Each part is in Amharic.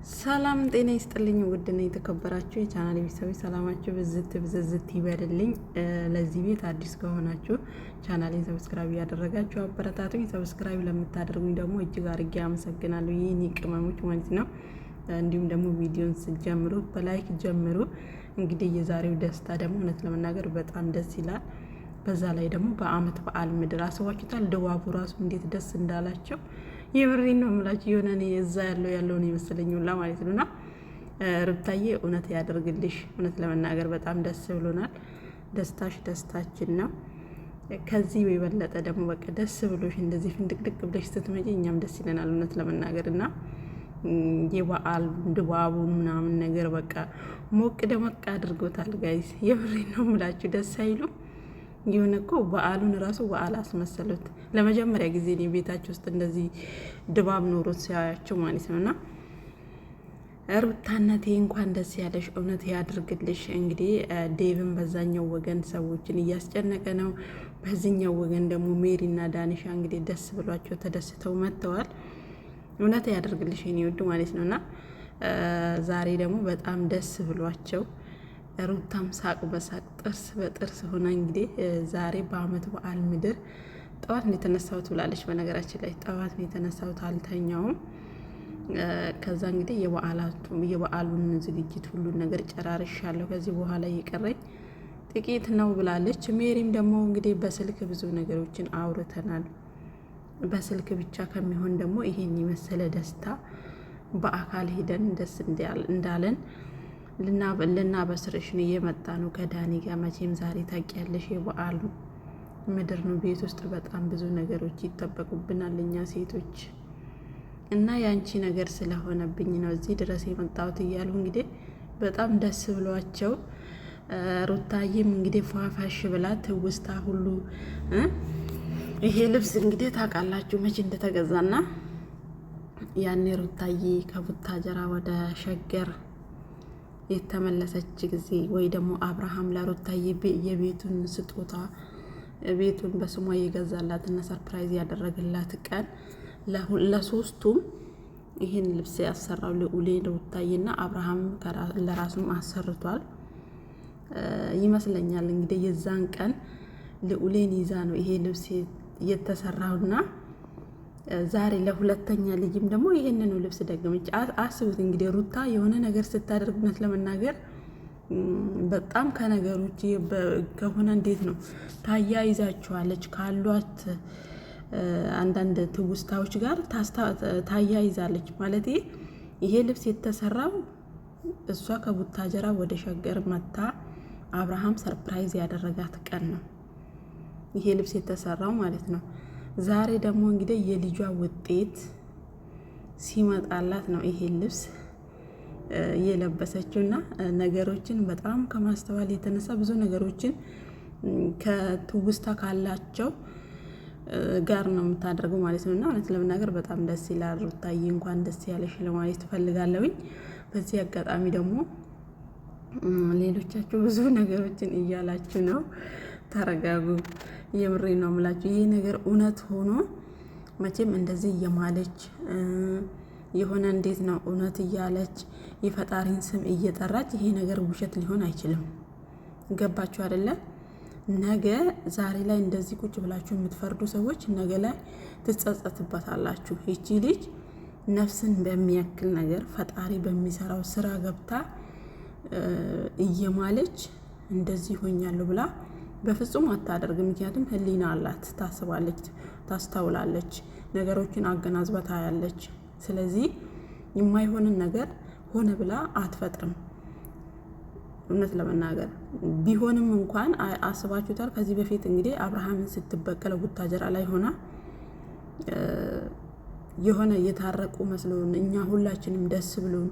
ሰላም ጤና ይስጥልኝ። ውድና የተከበራችሁ የቻናል ቤተሰቦች ሰላማችሁ ብዝት ይበልልኝ። ለዚህ ቤት አዲስ ከሆናችሁ ቻናሌን ሰብስክራይብ ያደረጋችሁ አበረታቱኝ። ሰብስክራይብ ለምታደርጉኝ ደግሞ እጅግ አድርጌ አመሰግናለሁ። ይህን ቅመሞች ማለት ነው። እንዲሁም ደግሞ ቪዲዮን ስትጀምሩ በላይክ ጀምሩ። እንግዲህ የዛሬው ደስታ ደግሞ እውነት ለመናገር በጣም ደስ ይላል። በዛ ላይ ደግሞ በአመት በዓል ምድር አስባችሁታል። ድባቡ ራሱ እንዴት ደስ እንዳላቸው የምሬን ነው የምላችሁ። የሆነ እኔ እዛ ያለውን የመሰለኝ ሁላ ማለት ነውና ሩታዬ እውነት ያደርግልሽ። እውነት ለመናገር በጣም ደስ ብሎናል። ደስታሽ ደስታችን ነው። ከዚህ የበለጠ ደግሞ በቃ ደስ ብሎሽ እንደዚህ ፍንድቅድቅ ብለሽ ስትመጪ እኛም ደስ ይለናል። እውነት ለመናገርና የበዓል ድባቡ ምናምን ነገር በቃ ሞቅ ደመቅ አድርጎታል ጋይስ። የምሬን ነው የምላችሁ። ደስ አይሉም? ይሁን እኮ በዓሉን ራሱ በዓል አስመሰሉት። ለመጀመሪያ ጊዜ እኔ ቤታቸው ውስጥ እንደዚህ ድባብ ኖሮት ሲያያቸው ማለት ነውና ሩታነቴ እንኳን ደስ ያለሽ፣ እውነት ያድርግልሽ። እንግዲህ ዴቭን በዛኛው ወገን ሰዎችን እያስጨነቀ ነው። በዚህኛው ወገን ደግሞ ሜሪና ዳኒሻ እንግዲህ ደስ ብሏቸው ተደስተው መጥተዋል። እውነት ያደርግልሽ የኔ ውድ ማለት ነውና ዛሬ ደግሞ በጣም ደስ ብሏቸው ሩታም ሳቅ በሳቅ ጥርስ በጥርስ ሆና እንግዲህ ዛሬ በአመት በዓል ምድር ጠዋት ነው የተነሳሁት ብላለች። በነገራችን ላይ ጠዋት ነው የተነሳሁት አልተኛውም። ከዛ እንግዲህ የበዓሉን ዝግጅት ሁሉን ነገር ጨራርሻለሁ። ከዚህ በኋላ የቀረኝ ጥቂት ነው ብላለች። ሜሪም ደግሞ እንግዲህ በስልክ ብዙ ነገሮችን አውርተናል። በስልክ ብቻ ከሚሆን ደግሞ ይሄን የመሰለ ደስታ በአካል ሄደን ደስ እንዳለን ልናበስርሽ ነው የመጣ ነው ከዳኒ ጋር። መቼም ዛሬ ታውቂያለሽ የበዓሉ ምድር ነው። ቤት ውስጥ በጣም ብዙ ነገሮች ይጠበቁብናል እኛ ሴቶች እና ያንቺ ነገር ስለሆነብኝ ነው እዚህ ድረስ የመጣሁት እያሉ እንግዲህ በጣም ደስ ብሏቸው ሩታዬም እንግዲህ ፏፋሽ ብላ ትውስታ ሁሉ ይሄ ልብስ እንግዲህ ታውቃላችሁ መቼ እንደተገዛና ያኔ ሩታዬ ከቡታጀራ ወደ ሸገር የተመለሰች ጊዜ ወይ ደግሞ አብርሃም ለሩታዬ የቤቱን ስጦታ ቤቱን በስሟ የገዛላትና ሰርፕራይዝ ያደረገላት ቀን ለሶስቱም ይህን ልብስ ያሰራው ልዑሌ ሩታዬና አብርሃም ለራሱም አሰርቷል ይመስለኛል። እንግዲህ የዛን ቀን ልዑሌን ይዛ ነው ይሄ ልብስ የተሰራውና ዛሬ ለሁለተኛ ልጅም ደግሞ ይሄንን ልብስ ደግመች። አስቡት እንግዲህ ሩታ የሆነ ነገር ስታደርግነት ለመናገር በጣም ከነገሮች ከሆነ እንዴት ነው ታያይዛችኋለች ካሏት አንዳንድ ትውስታዎች ጋር ታያይዛለች ማለት። ይሄ ልብስ የተሰራው እሷ ከቡታጀራ ወደ ሸገር መታ አብርሃም ሰርፕራይዝ ያደረጋት ቀን ነው ይሄ ልብስ የተሰራው ማለት ነው። ዛሬ ደግሞ እንግዲህ የልጇ ውጤት ሲመጣላት ነው ይሄ ልብስ የለበሰችውና ነገሮችን በጣም ከማስተዋል የተነሳ ብዙ ነገሮችን ከትውስታ ካላቸው ጋር ነው የምታደርገው ማለት ነውና እውነት ለመናገር በጣም ደስ ይላል። ሩታዬ እንኳን ደስ ያለሽ ለማለት ትፈልጋለሁኝ። በዚህ አጋጣሚ ደግሞ ሌሎቻችሁ ብዙ ነገሮችን እያላችሁ ነው። ተረጋጉ። የምሬ ነው የምላችሁ። ይሄ ነገር እውነት ሆኖ መቼም እንደዚህ እየማለች የሆነ እንዴት ነው እውነት እያለች የፈጣሪን ስም እየጠራች ይሄ ነገር ውሸት ሊሆን አይችልም። ገባችሁ አይደለ? ነገ ዛሬ ላይ እንደዚህ ቁጭ ብላችሁ የምትፈርዱ ሰዎች ነገ ላይ ትጸጸትበታላችሁ። ይቺ ልጅ ነፍስን በሚያክል ነገር ፈጣሪ በሚሰራው ስራ ገብታ እየማለች እንደዚህ ሆኛለሁ ብላ በፍጹም አታደርግ። ምክንያቱም ህሊና አላት፣ ታስባለች፣ ታስተውላለች፣ ነገሮችን አገናዝባ ታያለች። ስለዚህ የማይሆንን ነገር ሆነ ብላ አትፈጥርም። እውነት ለመናገር ቢሆንም እንኳን አስባችሁታል። ከዚህ በፊት እንግዲህ አብርሃምን ስትበቀለው ቡታጀራ ላይ ሆና የሆነ የታረቁ መስሎን እኛ ሁላችንም ደስ ብሎን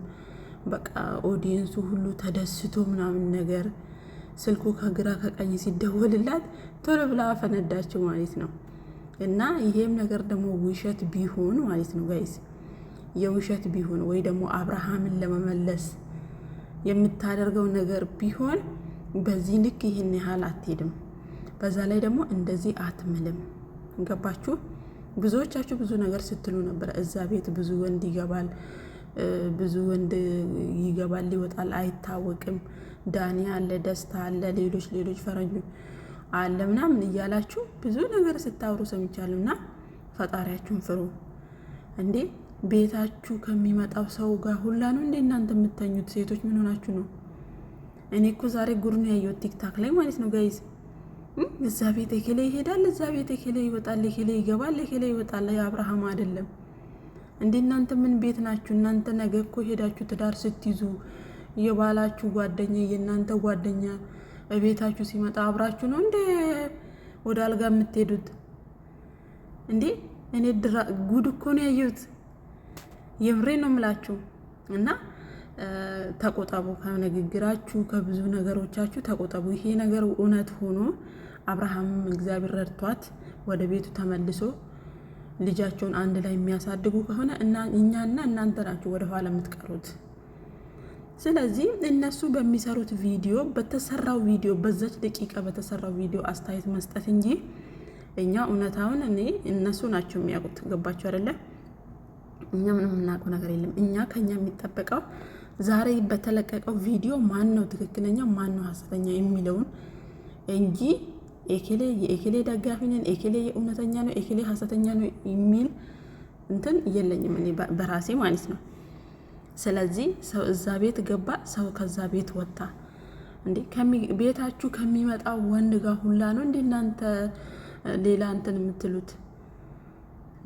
በቃ ኦዲየንሱ ሁሉ ተደስቶ ምናምን ነገር ስልኩ ከግራ ከቀኝ ሲደወልላት ቶሎ ብላ ፈነዳችው ማለት ነው። እና ይሄም ነገር ደግሞ ውሸት ቢሆን ማለት ነው ጋይስ፣ የውሸት ቢሆን ወይ ደግሞ አብርሃምን ለመመለስ የምታደርገው ነገር ቢሆን በዚህ ልክ ይሄን ያህል አትሄድም። በዛ ላይ ደግሞ እንደዚህ አትምልም። ገባችሁ? ብዙዎቻችሁ ብዙ ነገር ስትሉ ነበር። እዛ ቤት ብዙ ወንድ ይገባል፣ ብዙ ወንድ ይገባል ይወጣል አይታወቅም። ዳኒ አለ፣ ደስታ አለ፣ ሌሎች ፈረንጆች አለ ምናምን እያላችሁ ብዙ ነገር ስታወሩ ሰምቻለሁ። እና ፈጣሪያችሁን ፍሩ እንዴ! ቤታችሁ ከሚመጣው ሰው ጋር ሁላ ነው እንዴ እናንተ የምተኙት? ሴቶች ምን ሆናችሁ ነው? እኔ እኮ ዛሬ ጉርን ያየሁት ቲክታክ ላይ ማለት ነው ጋይዝ። እዛ ቤት ኤኬሌ ይሄዳል፣ እዛ ቤት ኤኬሌ ይወጣል፣ ኤኬሌ ይገባል፣ ኤኬሌ ይወጣል። የአብርሃም አይደለም እንዴ? እናንተ ምን ቤት ናችሁ እናንተ? ነገ እኮ ሄዳችሁ ትዳር ስትይዙ የባላችሁ ጓደኛ የእናንተ ጓደኛ ቤታችሁ ሲመጣ አብራችሁ ነው እንዴ ወደ አልጋ የምትሄዱት እንዴ? እኔ ጉድ እኮ ነው ያየሁት። የምሬ ነው የምላችሁ። እና ተቆጠቡ፣ ከንግግራችሁ ከብዙ ነገሮቻችሁ ተቆጠቡ። ይሄ ነገር እውነት ሆኖ አብርሃምም እግዚአብሔር ረድቷት ወደ ቤቱ ተመልሶ ልጃቸውን አንድ ላይ የሚያሳድጉ ከሆነ እኛና እናንተ ናችሁ ወደ ኋላ የምትቀሩት። ስለዚህ እነሱ በሚሰሩት ቪዲዮ በተሰራው ቪዲዮ በዛች ደቂቃ በተሰራው ቪዲዮ አስተያየት መስጠት እንጂ እኛ እውነታውን እነሱ ናቸው የሚያውቁት። ገባችሁ አይደለ? እኛ ምንም የምናውቀው ነገር የለም። እኛ ከኛ የሚጠበቀው ዛሬ በተለቀቀው ቪዲዮ ማን ነው ትክክለኛ ማን ነው ሀሰተኛ የሚለውን እንጂ የኤኬሌ ደጋፊ ነን፣ ኤኬሌ እውነተኛ ነው፣ ኤኬሌ ሀሰተኛ ነው የሚል እንትን የለኝም እኔ በራሴ ማለት ነው። ስለዚህ ሰው እዛ ቤት ገባ፣ ሰው ከዛ ቤት ወጣ። እንዴ ቤታችሁ ከሚመጣው ወንድ ጋር ሁላ ነው እንዴ እናንተ ሌላ እንትን የምትሉት?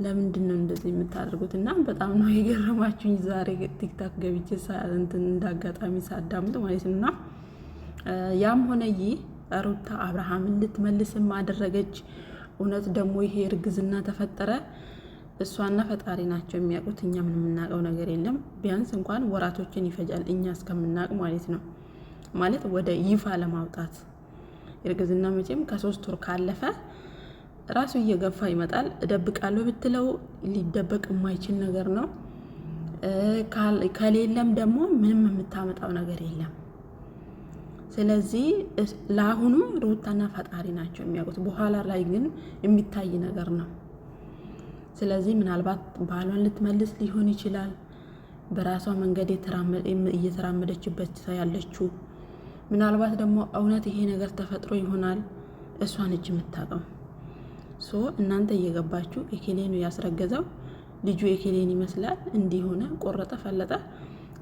ለምንድን ነው እንደዚህ የምታደርጉት? እና በጣም ነው የገረማችሁኝ ዛሬ ቲክታክ ገብቼ እንትን እንዳጋጣሚ ሳዳምጥ ማለት ነው። እና ያም ሆነ ይህ ሩታ አብርሃምን ልትመልስም አደረገች። እውነት ደግሞ ይሄ እርግዝና ተፈጠረ እሷና ፈጣሪ ናቸው የሚያውቁት። እኛ ምን የምናውቀው ነገር የለም። ቢያንስ እንኳን ወራቶችን ይፈጃል እኛ እስከምናውቅ ማለት ነው። ማለት ወደ ይፋ ለማውጣት እርግዝና መቼም ከ3 ወር ካለፈ ራሱ እየገፋ ይመጣል። እደብቃለሁ ብትለው ሊደበቅ የማይችል ነገር ነው። ከሌለም ደግሞ ምንም የምታመጣው ነገር የለም። ስለዚህ ለአሁኑ ሩታና ፈጣሪ ናቸው የሚያውቁት። በኋላ ላይ ግን የሚታይ ነገር ነው። ስለዚህ ምናልባት ባሏን ልትመልስ ሊሆን ይችላል። በራሷ መንገድ እየተራመደችበት ያለችው ምናልባት ደግሞ እውነት ይሄ ነገር ተፈጥሮ ይሆናል። እሷን እጅ የምታውቀው እናንተ እየገባችሁ ኤኬሌኑ ያስረገዘው ልጁ ኤኬሌን ይመስላል እንዲሆነ ቆረጠ ፈለጠ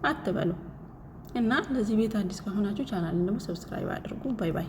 አትበሉ። እና ለዚህ ቤት አዲስ ከሆናችሁ ቻናልን ደግሞ ሰብስክራይብ አድርጉ። ባይ ባይ።